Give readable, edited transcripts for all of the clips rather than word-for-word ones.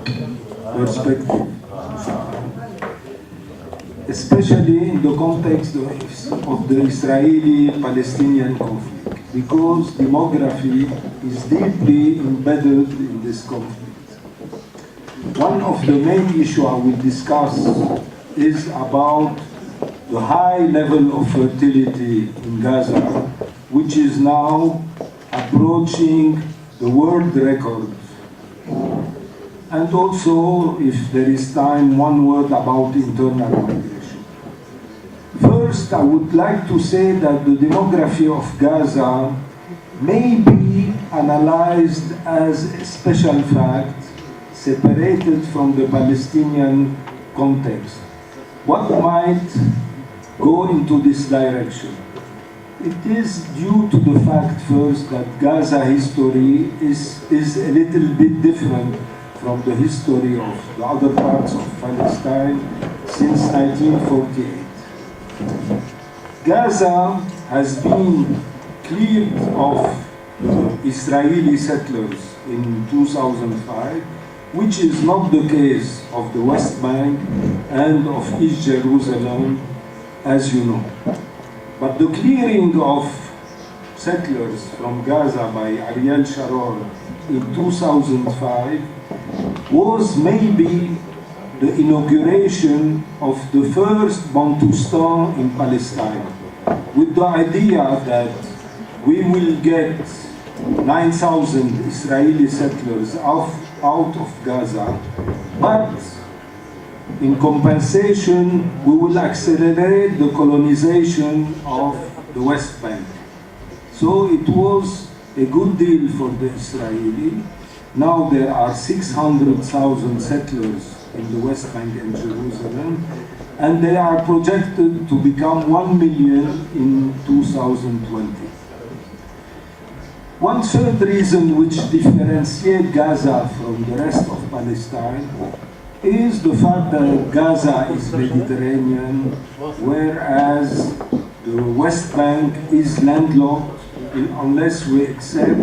perspective, especially in the context of the Israeli-Palestinian conflict, because demography is deeply embedded in this conflict. One of the main issues I will discuss is about the high level of fertility in Gaza, which is now approaching the world record. And also, if there is time, one word about internal migration. First, I would like to say that the demography of Gaza may be analyzed as a special fact separated from the Palestinian context. What might go into this direction? It is due to the fact first that Gaza history is a little bit different from the history of the other parts of Palestine since 1948. Gaza has been cleared of Israeli settlers in 2005, which is not the case of the West Bank and of East Jerusalem, as you know. But the clearing of settlers from Gaza by Ariel Sharon in 2005 was maybe the inauguration of the first Bantustan in Palestine, with the idea that we will get 9,000 Israeli settlers out of Gaza, but in compensation, we will accelerate the colonization of the West Bank. So it was a good deal for the Israeli. Now there are 600,000 settlers in the West Bank and Jerusalem, and they are projected to become 1 million in 2020. One third reason which differentiates Gaza from the rest of Palestine is the fact that Gaza is Mediterranean, whereas the West Bank is landlocked unless we accept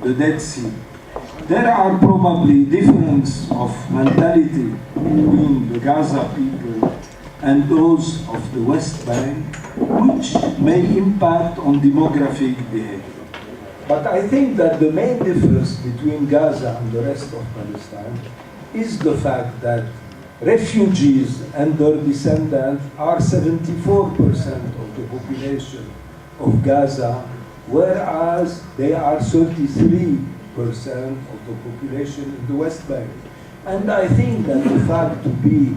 the Dead Sea. There are probably differences of mentality between the Gaza people and those of the West Bank, which may impact on demographic behavior. But I think that the main difference between Gaza and the rest of Palestine is the fact that refugees and their descendants are 74% of the population of Gaza, whereas they are 33% of the population in the West Bank. And I think that the fact to be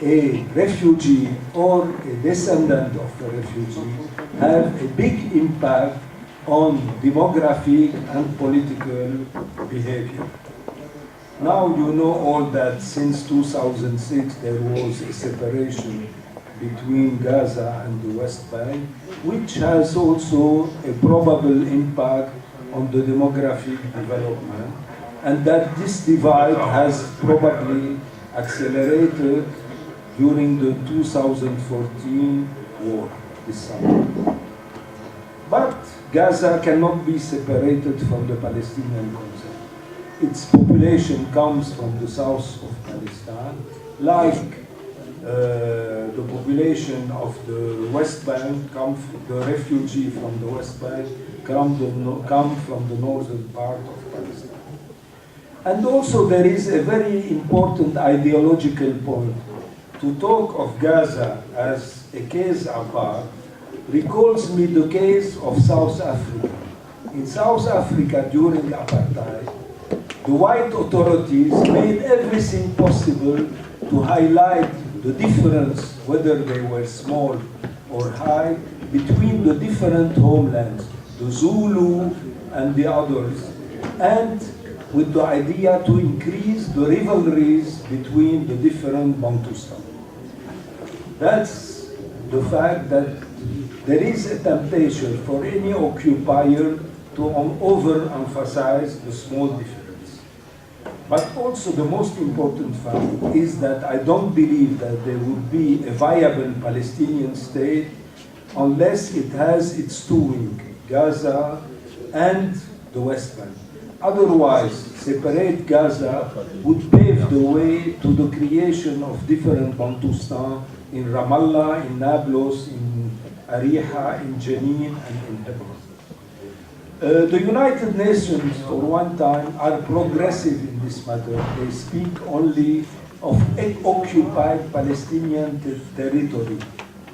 a refugee or a descendant of a refugee have a big impact on demographic and political behavior. Now you know all that since 2006 there was a separation between Gaza and the West Bank, which has also a probable impact on the demographic development, and that this divide has probably accelerated during the 2014 war this summer. But Gaza cannot be separated from the Palestinian concept. Its population comes from the south of Palestine, like the population of the West Bank, the refugee from the West Bank come from the northern part of Palestine. And also there is a very important ideological point. To talk of Gaza as a case apart recalls me the case of South Africa. In South Africa during apartheid, the white authorities made everything possible to highlight the difference, whether they were small or high, between the different homelands, the Zulu and the others, and with the idea to increase the rivalries between the different Bantustan. That's the fact that there is a temptation for any occupier to overemphasize the small difference. But also the most important fact is that I don't believe that there would be a viable Palestinian state unless it has its two wings, Gaza and the West Bank. Otherwise, separate Gaza would pave the way to the creation of different Bantustan in Ramallah, in Nablus, in Ariha, in Jenin, and in Hebron. The United Nations, for one time, are progressive in this matter. They speak only of occupied Palestinian territory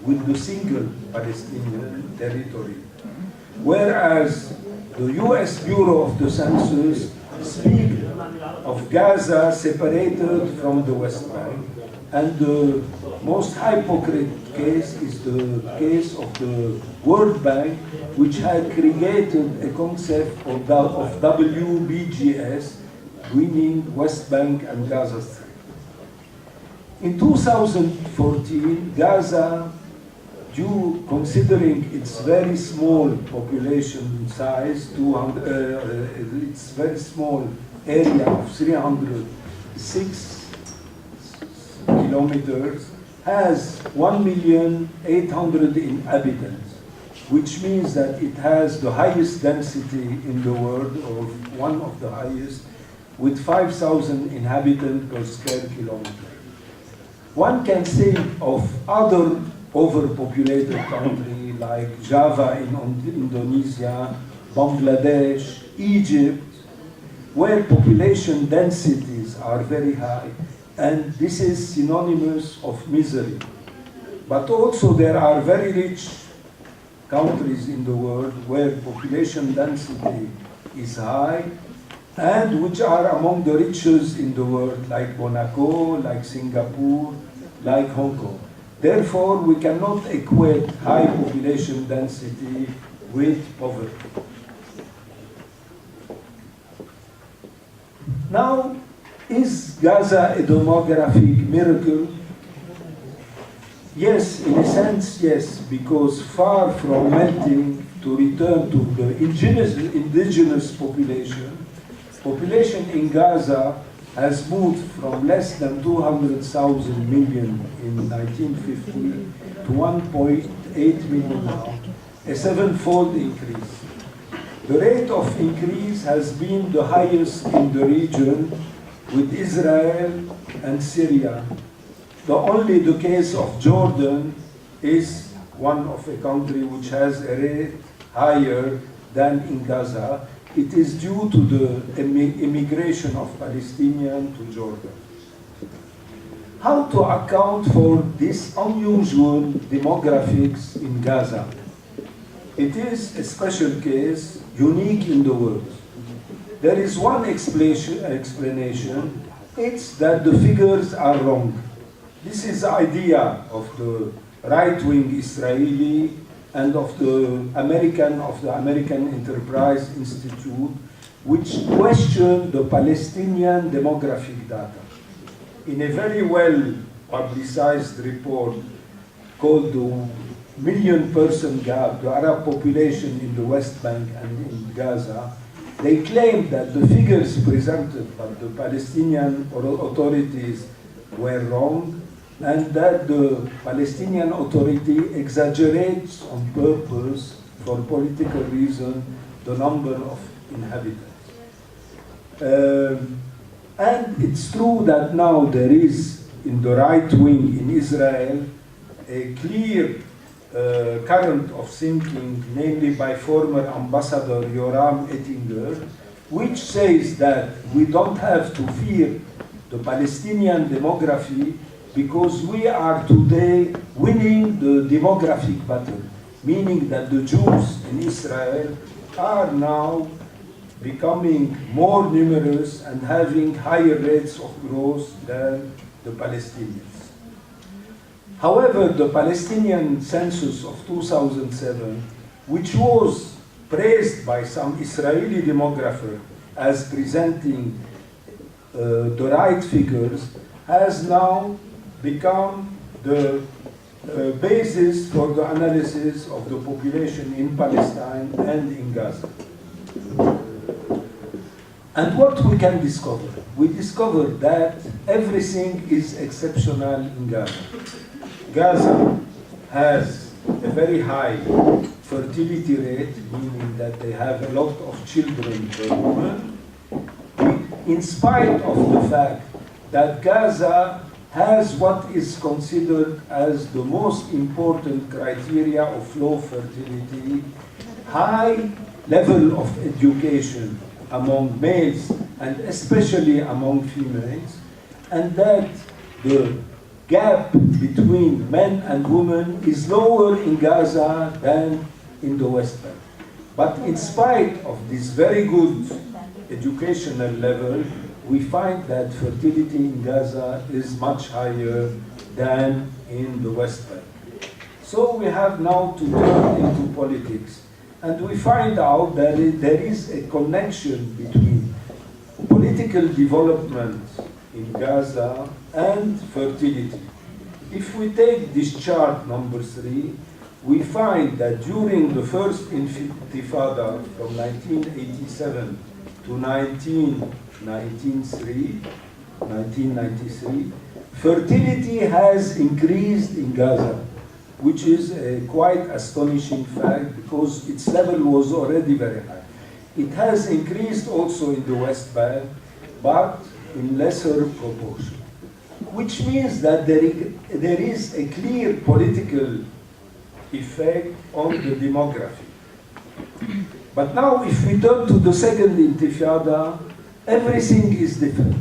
with the single Palestinian territory. Whereas the US Bureau of the Census speak of Gaza separated from the West Bank, and the most hypocrite case is the case of the World Bank, which had created a concept of WBGS, meaning West Bank and Gaza Strip. In 2014, Gaza, considering its very small population size, its very small area of 306 kilometers, has 1,800,000 inhabitants, which means that it has the highest density in the world, or one of the highest, with 5,000 inhabitants per square kilometer. One can think of other overpopulated countries like Java in Indonesia, Bangladesh, Egypt, where population densities are very high, and this is synonymous of misery. But also there are very rich countries in the world where population density is high, and which are among the richest in the world, like Monaco, like Singapore, like Hong Kong. Therefore, we cannot equate high population density with poverty. Now, is Gaza a demographic miracle? Yes, in a sense, yes, because far from melting to return to the indigenous population in Gaza has moved from less than 200,000 million in 1950 to 1.8 million now, a seven-fold increase. The rate of increase has been the highest in the region, with Israel and Syria. Only the case of Jordan is one of a country which has a rate higher than in Gaza. It is due to the immigration of Palestinians to Jordan. How to account for this unusual demographics in Gaza? It is a special case, unique in the world. There is one explanation. It's that the figures are wrong. This is the idea of the right-wing Israeli and of the American Enterprise Institute, which question the Palestinian demographic data. In a very well publicized report called the Million-Person Gap, the Arab population in the West Bank and in Gaza, they claim that the figures presented by the Palestinian authorities were wrong, and that the Palestinian Authority exaggerates on purpose, for political reason, the number of inhabitants. And it's true that now there is, in the right wing in Israel, a clear current of thinking, namely by former Ambassador Yoram Ettinger, which says that we don't have to fear the Palestinian demography because we are today winning the demographic battle, meaning that the Jews in Israel are now becoming more numerous and having higher rates of growth than the Palestinians. However, the Palestinian census of 2007, which was praised by some Israeli demographers as presenting the right figures, has now become the basis for the analysis of the population in Palestine and in Gaza. And what we can discover? We discover that everything is exceptional in Gaza. Gaza has a very high fertility rate, meaning that they have a lot of children per woman, in spite of the fact that Gaza has what is considered as the most important criteria of low fertility, high level of education among males and especially among females, and that the gap between men and women is lower in Gaza than in the West Bank. But in spite of this very good educational level, we find that fertility in Gaza is much higher than in the West Bank. So we have now to turn into politics, and we find out that there is a connection between political development in Gaza and fertility. If we take this chart number 3, we find that during the first Intifada from 1987 to 1993, fertility has increased in Gaza, which is a quite astonishing fact because its level was already very high. It has increased also in the West Bank, but in lesser proportion, which means that there is a clear political effect on the demography. But now if we turn to the second Intifada, everything is different.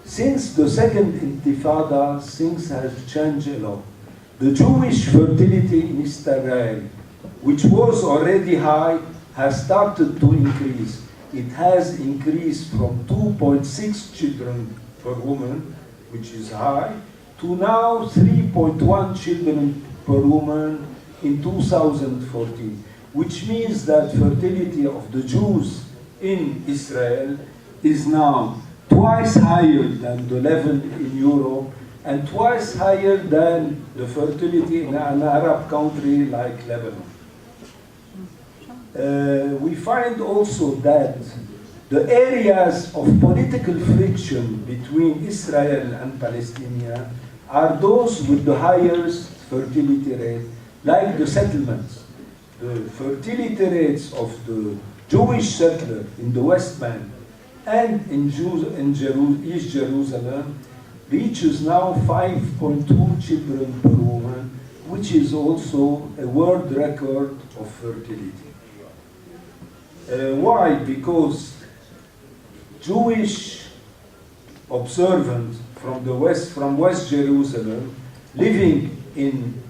Since the second Intifada, things have changed a lot. The Jewish fertility in Israel, which was already high, has started to increase. It has increased from 2.6 children per woman, which is high, to now 3.1 children per woman in 2014, which means that fertility of the Jews in Israel is now twice higher than the level in Europe and twice higher than the fertility in an Arab country like Lebanon. We find also that the areas of political friction between Israel and Palestine are those with the highest fertility rate, like the settlements. The fertility rates of the Jewish settler in the West Bank and in East Jerusalem reaches now 5.2 children per woman, which is also a world record of fertility. Why? Because Jewish observants from West Jerusalem, living in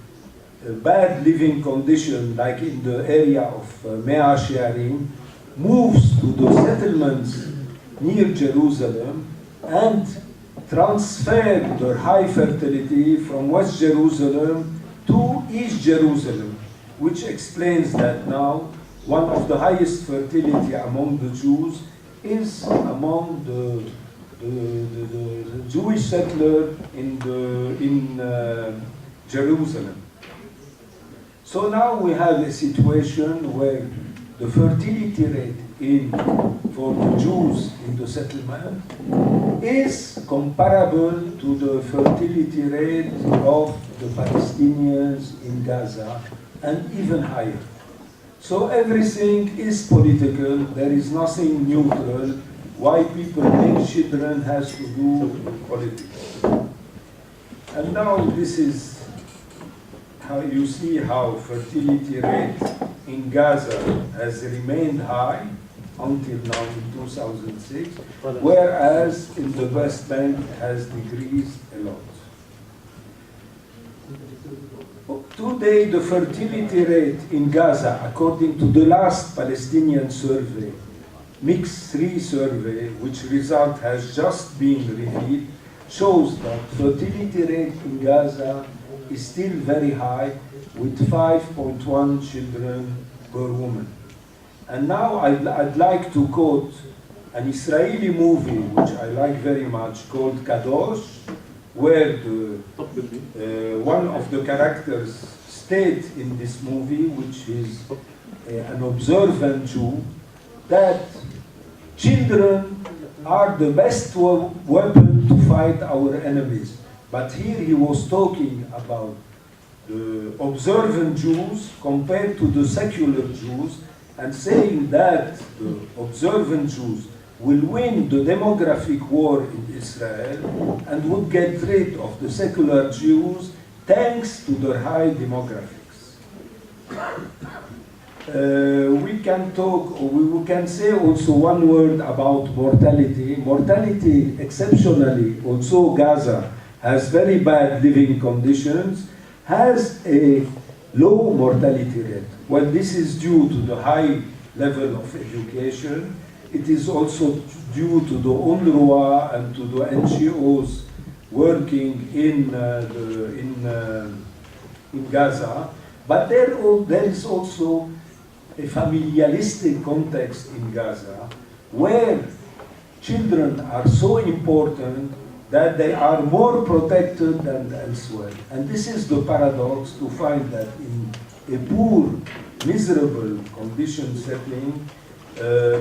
a bad living condition, like in the area of Mea Shearim, moves to the settlements near Jerusalem and transfer their high fertility from West Jerusalem to East Jerusalem, which explains that now one of the highest fertility among the Jews is among the Jewish settler in Jerusalem. So now we have a situation where the fertility rate for the Jews in the settlement is comparable to the fertility rate of the Palestinians in Gaza and even higher. So everything is political, there is nothing neutral. Why people make children has to do with politics. And now this is how you see how fertility rate in Gaza has remained high until now in 2006, whereas in the West Bank has decreased a lot. Today, the fertility rate in Gaza, according to the last Palestinian survey, Mix 3 survey, which result has just been revealed, shows that fertility rate in Gaza is still very high, with 5.1 children per woman. And now I'd like to quote an Israeli movie, which I like very much, called Kadosh, where one of the characters state in this movie, which is an observant Jew, that children are the best weapon to fight our enemies. But here he was talking about the observant Jews compared to the secular Jews, and saying that the observant Jews will win the demographic war in Israel and would get rid of the secular Jews thanks to their high demographics. We can talk, or we can say also one word about mortality. Mortality, exceptionally, also Gaza has very bad living conditions, has a low mortality rate. Well, this is due to the high level of education. It is also due to the UNRWA and to the NGOs working in Gaza. But there is also a familialistic context in Gaza where children are so important that they are more protected than elsewhere. And this is the paradox, to find that in a poor, miserable condition setting,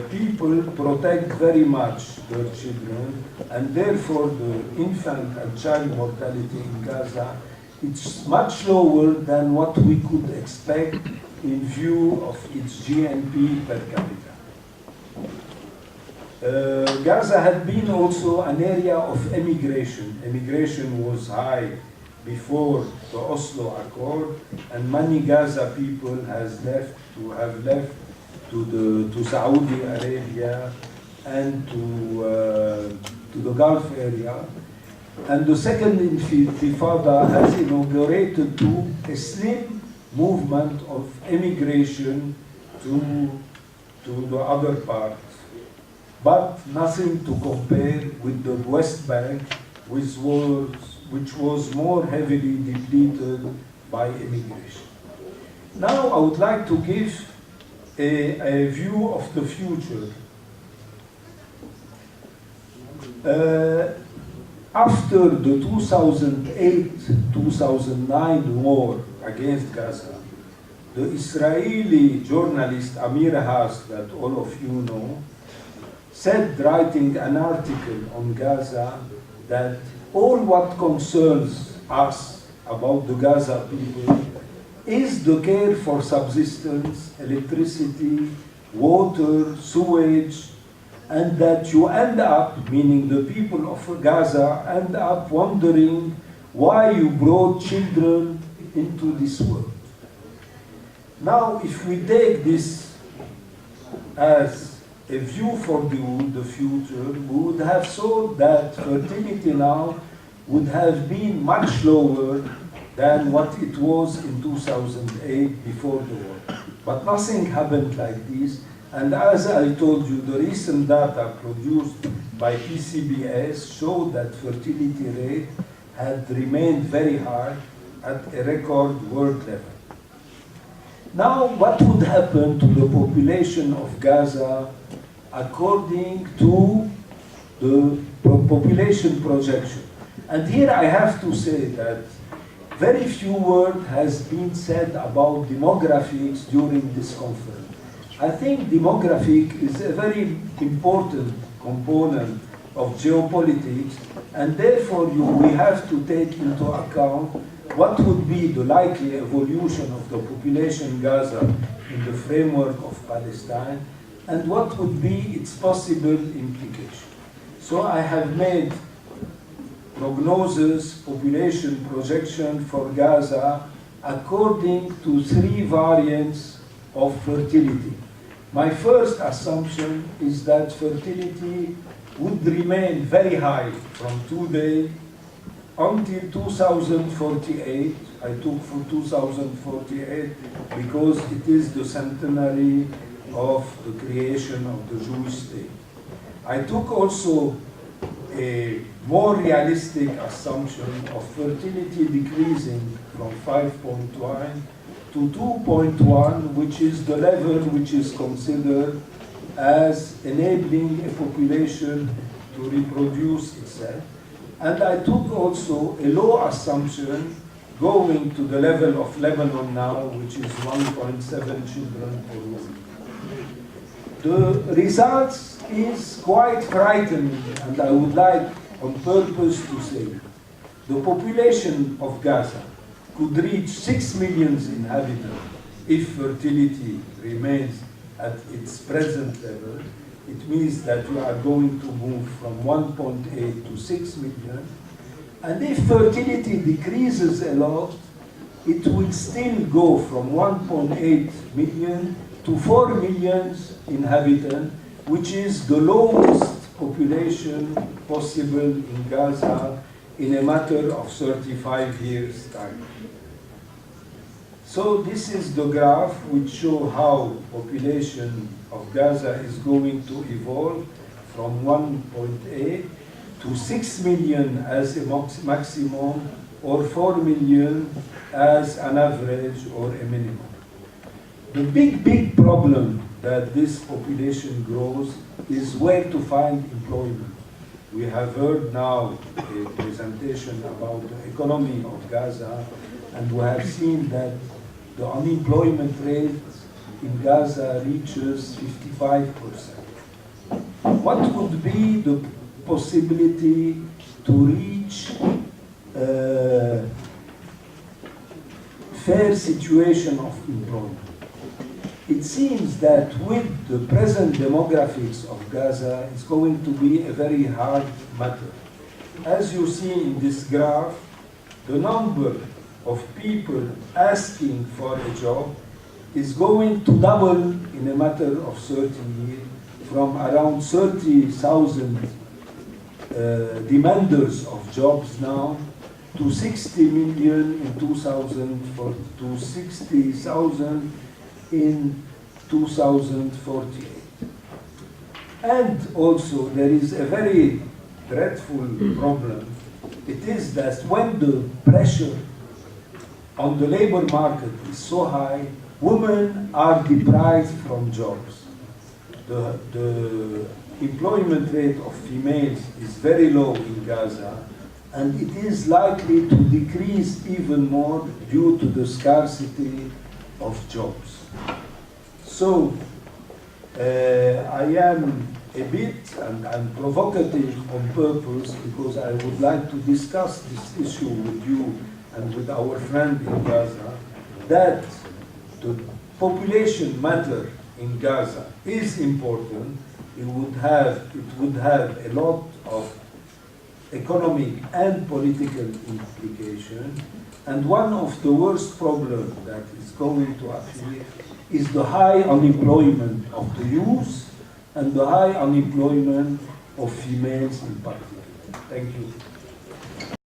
people protect very much their children, and therefore the infant and child mortality in Gaza, it's much lower than what we could expect in view of its GNP per capita. Gaza had been also an area of emigration. Emigration was high before the Oslo Accord, and many Gaza people have left to Saudi Arabia and to the Gulf area. And the second Intifada has inaugurated to a slim movement of emigration to the other parts, but nothing to compare with the West Bank, which was more heavily depleted by immigration. Now I would like to give a view of the future. After the 2008-2009 war against Gaza, the Israeli journalist Amir Haas, that all of you know, said, writing an article on Gaza, that all what concerns us about the Gaza people is the care for subsistence, electricity, water, sewage, and that you end up, meaning the people of Gaza, end up wondering why you brought children into this world. Now, if we take this as a view for the future, we would have thought that fertility now would have been much lower than what it was in 2008 before the war. But nothing happened like this. And as I told you, the recent data produced by PCBS showed that fertility rate had remained very high at a record world level. Now, what would happen to the population of Gaza according to the population projection? And here I have to say that very few words has been said about demographics during this conference. I think demographic is a very important component of geopolitics, and therefore we have to take into account what would be the likely evolution of the population in Gaza in the framework of Palestine, and what would be its possible implication. So I have made prognosis, population projection for Gaza according to three variants of fertility. My first assumption is that fertility would remain very high from today until 2048. I took for 2048 because it is the centenary of the creation of the Jewish state. I took also a more realistic assumption of fertility decreasing from 5.1 to 2.1, which is the level which is considered as enabling a population to reproduce itself. And I took also a low assumption going to the level of Lebanon now, which is 1.7 children per woman. The results is quite frightening, and I would like on purpose to say the population of Gaza could reach 6 million inhabitants if fertility remains at its present level, It means that we are going to move from 1.8 to 6 million. And if fertility decreases a lot, it will still go from 1.8 million to 4 million inhabitants, which is the lowest population possible in Gaza in a matter of 35 years' time. So this is the graph which shows how population of Gaza is going to evolve from 1.8 to 6 million as a maximum, or 4 million as an average or a minimum. The big problem that this population grows is where to find employment. We have heard now a presentation about the economy of Gaza, and we have seen that the unemployment rate in Gaza reaches 55%. What would be the possibility to reach a fair situation of employment? It seems that with the present demographics of Gaza, it's going to be a very hard matter. As you see in this graph, the number of people asking for a job is going to double in a matter of 30 years, from around 30,000 demanders of jobs now to 60 million in 2040, to 60,000 in 2048. And also there is a very dreadful problem. It is that when the pressure on the labor market is so high, women are deprived from jobs. The employment rate of females is very low in Gaza, and it is likely to decrease even more due to the scarcity of jobs. So I am a bit, and I'm provocative on purpose, because I would like to discuss this issue with you and with our friend in Gaza, that the population matter in Gaza is important. It would have a lot of economic and political implications. And one of the worst problems that is going to appear is the high unemployment of the youth and the high unemployment of females in particular. Thank you.